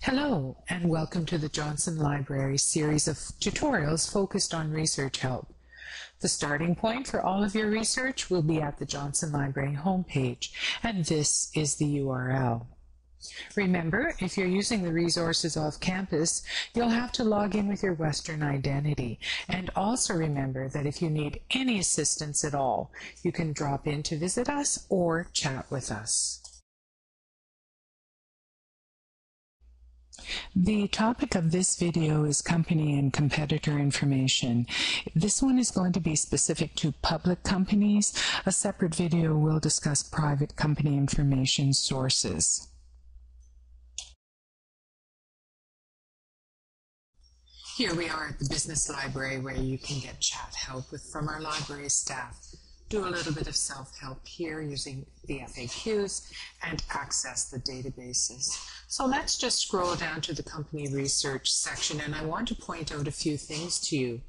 Hello, and welcome to the Johnson Library series of tutorials focused on research help. The starting point for all of your research will be at the Johnson Library homepage, and this is the URL. Remember, if you're using the resources off campus, you'll have to log in with your Western identity. And also remember that if you need any assistance at all, you can drop in to visit us or chat with us. The topic of this video is company and competitor information. This one is going to be specific to public companies. A separate video will discuss private company information sources. Here we are at the Business Library, where you can get chat help from our library staff. Do a little bit of self-help here using the FAQs and access the databases. So let's just scroll down to the company research section, and I want to point out a few things to you.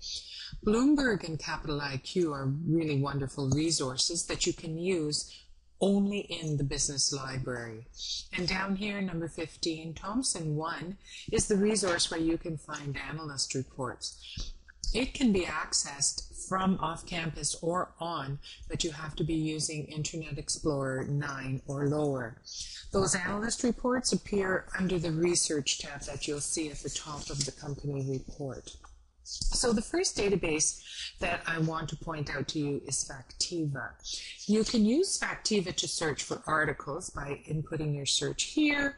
Bloomberg and Capital IQ are really wonderful resources that you can use only in the Business Library. And down here, number 15, Thomson ONE is the resource where you can find analyst reports. It can be accessed from off-campus or on, but you have to be using Internet Explorer 9 or lower. Those analyst reports appear under the Research tab that you'll see at the top of the company report. So the first database that I want to point out to you is Factiva. You can use Factiva to search for articles by inputting your search here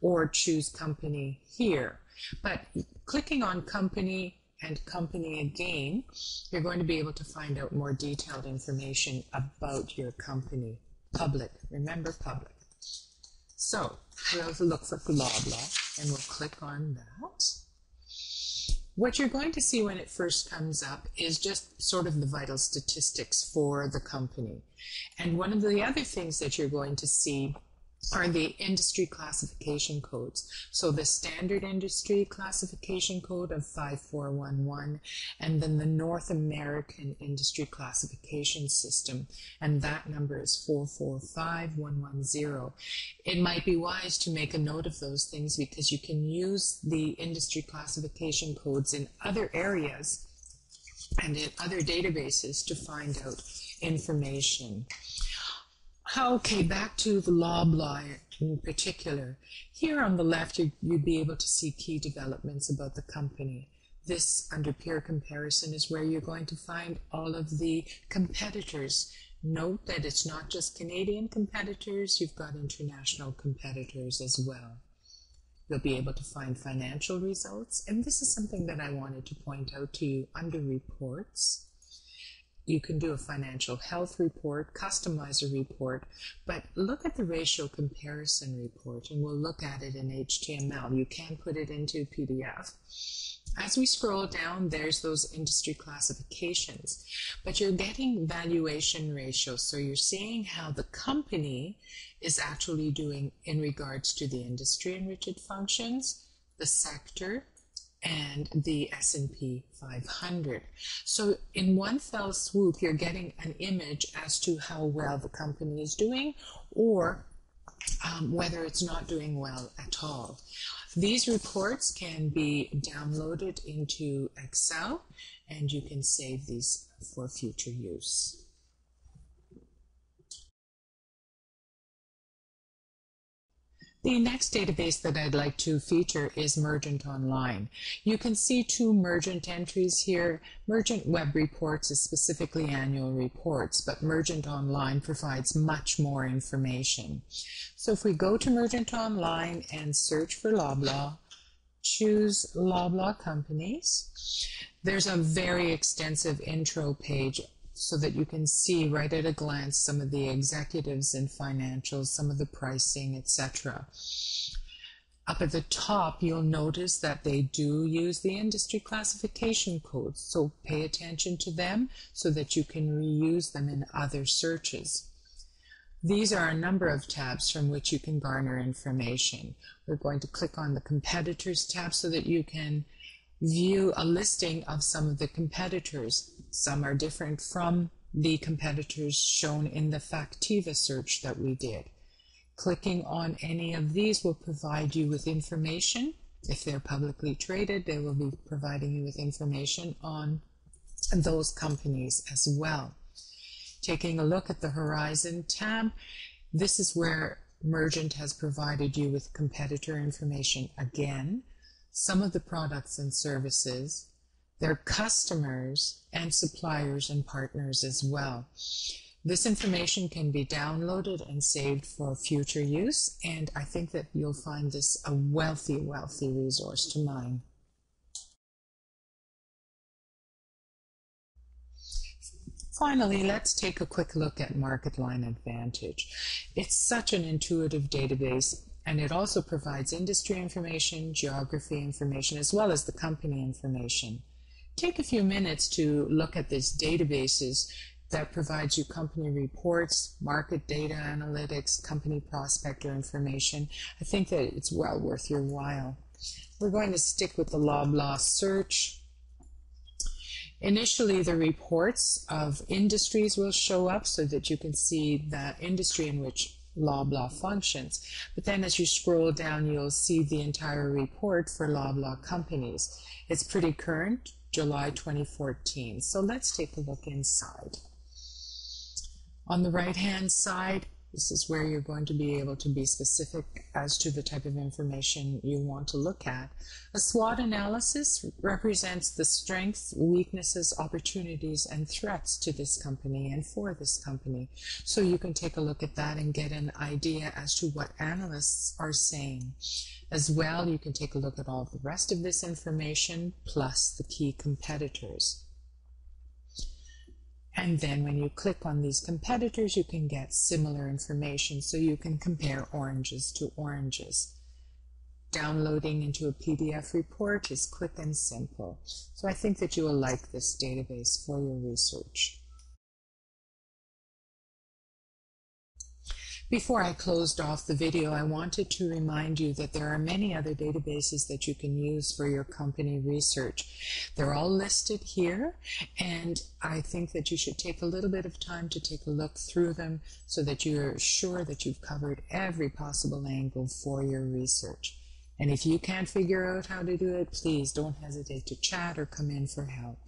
or choose company here. But clicking on company and company again, you're going to be able to find out more detailed information about your company. Public, remember public. So we'll look for Loblaw and we'll click on that. What you're going to see when it first comes up is just sort of the vital statistics for the company. And one of the other things that you're going to see are the industry classification codes. So the standard industry classification code of 5411, and then the North American industry classification system, and that number is 445110. It might be wise to make a note of those things because you can use the industry classification codes in other areas and in other databases to find out information. Okay, back to the Loblaw in particular. Here on the left, you'd be able to see key developments about the company. This, under peer comparison, is where you're going to find all of the competitors. Note that it's not just Canadian competitors, you've got international competitors as well. You'll be able to find financial results, and this is something that I wanted to point out to you under reports. You can do a financial health report, customize a report, but look at the ratio comparison report, and we'll look at it in HTML. You can put it into PDF. As we scroll down, there's those industry classifications, but you're getting valuation ratios, so you're seeing how the company is actually doing in regards to the industry in which it functions, the sector, and the S&P 500. So in one fell swoop, you're getting an image as to how well the company is doing, or whether it's not doing well at all. These reports can be downloaded into Excel, and you can save these for future use. The next database that I'd like to feature is Mergent Online. You can see two Mergent entries here. Mergent Web Reports is specifically annual reports, but Mergent Online provides much more information. So if we go to Mergent Online and search for Loblaw, choose Loblaw Companies, there's a very extensive intro page so that you can see right at a glance some of the executives and financials, some of the pricing, etc. Up at the top, you'll notice that they do use the industry classification codes, so pay attention to them so that you can reuse them in other searches. These are a number of tabs from which you can garner information. We're going to click on the Competitors tab so that you can view a listing of some of the competitors. Some are different from the competitors shown in the Factiva search that we did. Clicking on any of these will provide you with information. If they're publicly traded, they will be providing you with information on those companies as well. Taking a look at the Horizon tab, this is where Mergent has provided you with competitor information again, some of the products and services, their customers and suppliers and partners as well. This information can be downloaded and saved for future use, and I think that you'll find this a wealthy resource to mine. Finally, let's take a quick look at MarketLine Advantage. It's such an intuitive database, and it also provides industry information, geography information, as well as the company information. Take a few minutes to look at these databases that provides you company reports, market data analytics, company prospector information. I think that it's well worth your while. We're going to stick with the Loblaw search. Initially, the reports of industries will show up so that you can see the industry in which Loblaw functions. But then as you scroll down, you'll see the entire report for Loblaw companies. It's pretty current, July 2014. So let's take a look inside. On the right-hand side, this is where you're going to be able to be specific as to the type of information you want to look at. A SWOT analysis represents the strengths, weaknesses, opportunities, and threats to this company and for this company. So you can take a look at that and get an idea as to what analysts are saying. As well, you can take a look at all the rest of this information, plus the key competitors. And then when you click on these competitors, you can get similar information, so you can compare oranges to oranges. Downloading into a PDF report is quick and simple. So I think that you will like this database for your research. Before I closed off the video, I wanted to remind you that there are many other databases that you can use for your company research. They're all listed here, and I think that you should take a little bit of time to take a look through them so that you're sure that you've covered every possible angle for your research. And if you can't figure out how to do it, please don't hesitate to chat or come in for help.